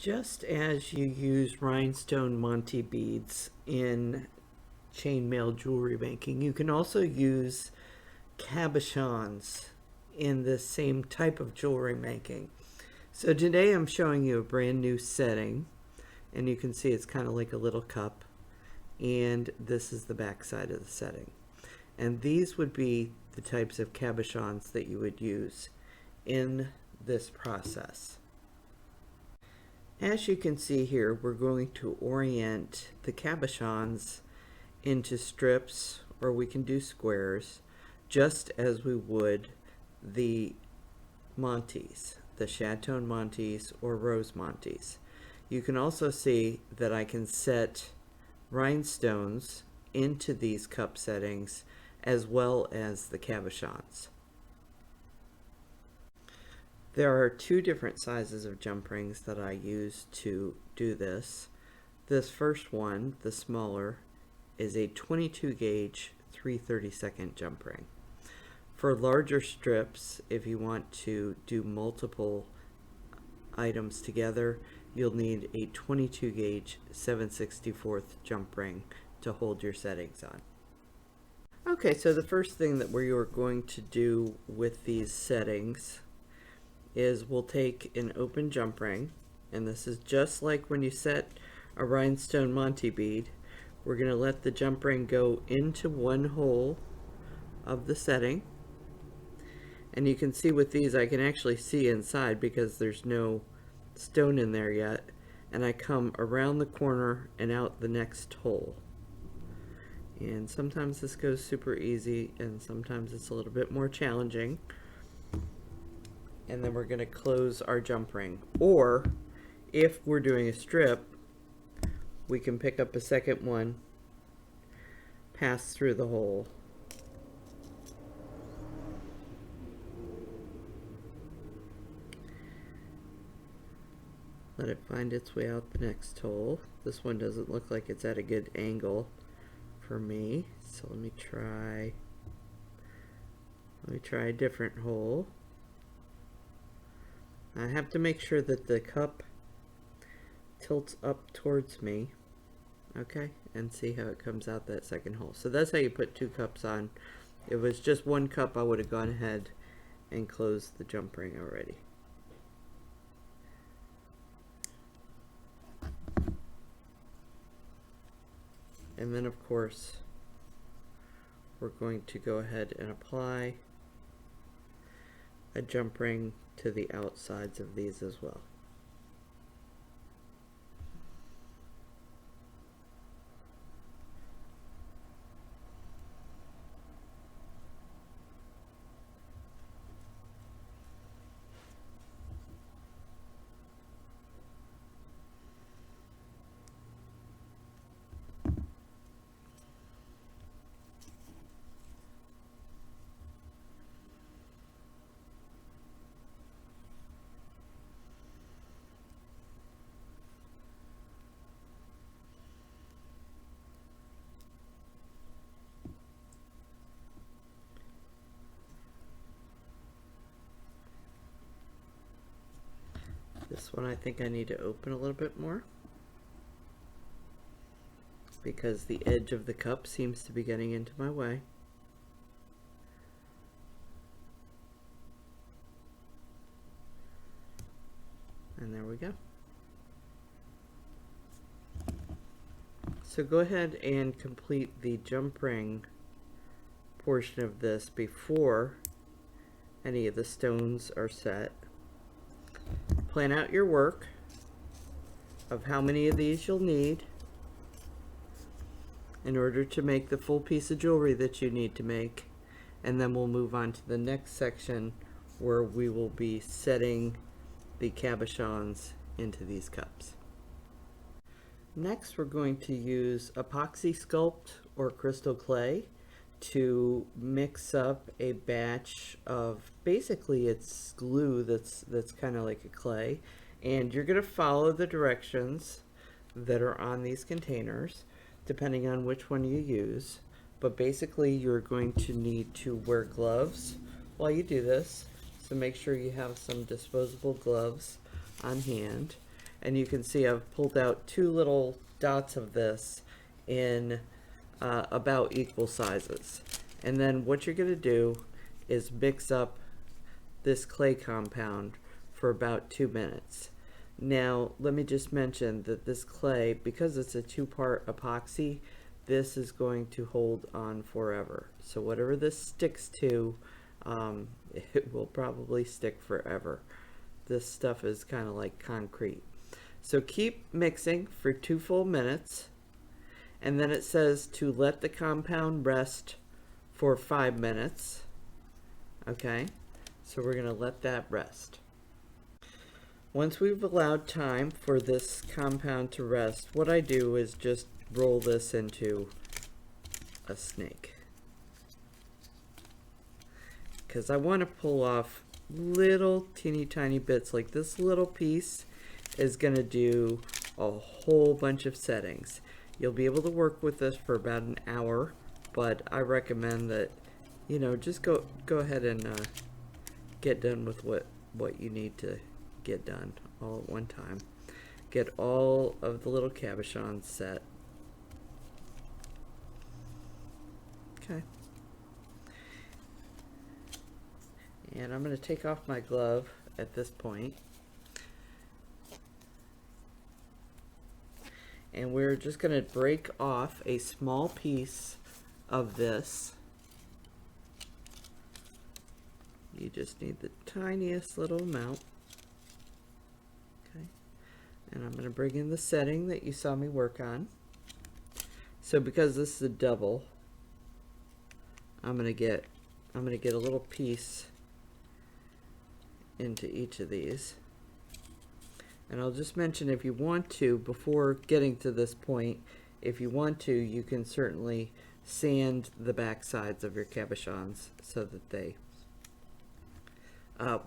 Just as you use Rhinestone Montee beads in chainmail jewelry making, you can also use cabochons in the same type of jewelry making. So today I'm showing you a brand new setting, and you can see it's kind of like a little cup, and this is the back side of the setting. And these would be the types of cabochons that you would use in this process. As you can see here, we're going to orient the cabochons into strips, or we can do squares, just as we would the Montees, the Chainmaille Montees or Rose Montees. You can also see that I can set rhinestones into these cup settings as well as the cabochons. There are two different sizes of jump rings that I use to do this. This first one, the smaller, is a 22 gauge 3/32 jump ring. For larger strips, if you want to do multiple items together, you'll need a 22 gauge 7/64 jump ring to hold your settings on. Okay, so the first thing that we are going to do with these settings is we'll take an open jump ring, and this is just like when you set a Rhinestone Montee bead. We're going to let the jump ring go into one hole of the setting, and you can see with these I can actually see inside because there's no stone in there yet, and I come around the corner and out the next hole. And sometimes this goes super easy and sometimes it's a little bit more challenging. And then we're going to close our jump ring. Or if we're doing a strip, we can pick up a second one, pass through the hole, let it find its way out the next hole. This one doesn't look like it's at a good angle for me, so let me try a different hole. I have to make sure that the cup tilts up towards me, okay, and see how it comes out that second hole. So that's how you put two cups on. If it was just one cup, I would have gone ahead and closed the jump ring already. And then of course, we're going to go ahead and apply a jump ring to the outsides of these as well. This one I think I need to open a little bit more because the edge of the cup seems to be getting into my way. And there we go. So go ahead and complete the jump ring portion of this before any of the stones are set. Plan out your work of how many of these you'll need in order to make the full piece of jewelry that you need to make, and then we'll move on to the next section where we will be setting the cabochons into these cups. Next, we're going to use epoxy sculpt or crystal clay to mix up a batch of, basically it's glue that's kind of like a clay, and you're going to follow the directions that are on these containers depending on which one you use, but basically you're going to need to wear gloves while you do this, so make sure you have some disposable gloves on hand. and you can see I've pulled out 2 little dots of this in about equal sizes. And then what you're going to do is mix up this clay compound for about 2 minutes. Now let me just mention that this clay, because it's a 2-part epoxy, this is going to hold on forever. So whatever this sticks to, it will probably stick forever. This stuff is kind of like concrete. So keep mixing for 2 full minutes, and then it says to let the compound rest for 5 minutes. Okay, so we're going to let that rest. Once we've allowed time for this compound to rest, what I do is just roll this into a snake, because I want to pull off little teeny tiny bits. Like this little piece is going to do a whole bunch of settings. You'll be able to work with this for about an hour, but I recommend that, you know, just go ahead and get done with what you need to get done all at one time. Get all of the little cabochons set. Okay. And I'm going to take off my glove at this point. And we're just going to break off a small piece of this. You just need the tiniest little amount. Okay. And I'm going to bring in the setting that you saw me work on. So because this is a double, I'm going to get a little piece into each of these. And I'll just mention, if you want to, before getting to this point, if you want to, you can certainly sand the back sides of your cabochons so that they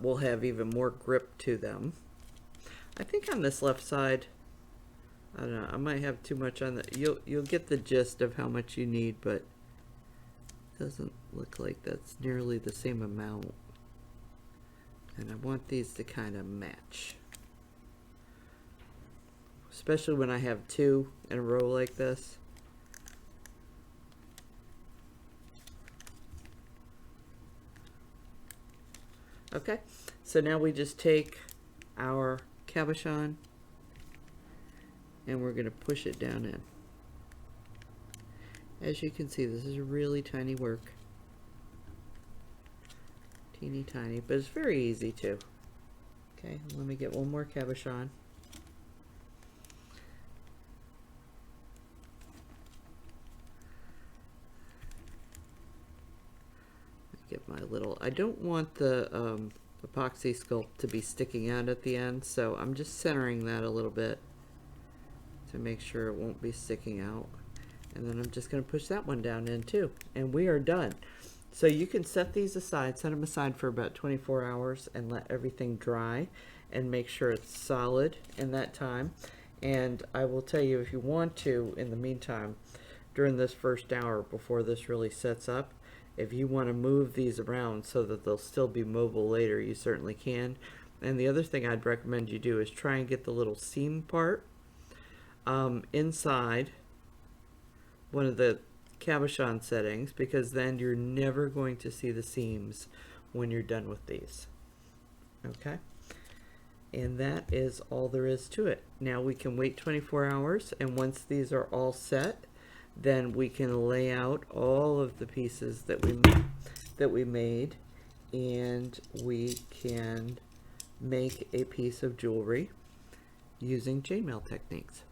will have even more grip to them. I think on this left side, I don't know, I might have too much on that. You'll get the gist of how much you need, but it doesn't look like that's nearly the same amount. And I want these to kind of match, especially when I have 2 in a row like this. Okay, so now we just take our cabochon and we're going to push it down in. As you can see, this is really tiny work. Teeny tiny, but it's very easy too. Okay, let me get one more cabochon. Get my little, I don't want the epoxy sculpt to be sticking out at the end, so I'm just centering that a little bit to make sure it won't be sticking out. And then I'm just going to push that one down in too, and we are done. So you can set these aside, set them aside for about 24 hours and let everything dry and make sure it's solid in that time. And I will tell you, if you want to, in the meantime, during this first hour before this really sets up, if you want to move these around so that they'll still be mobile later, you certainly can. And the other thing I'd recommend you do is try and get the little seam part inside one of the cabochon settings, because then you're never going to see the seams when you're done with these. Okay, and that is all there is to it. Now we can wait 24 hours, and once these are all set, then we can lay out all of the pieces that we made, and we can make a piece of jewelry using chainmail techniques.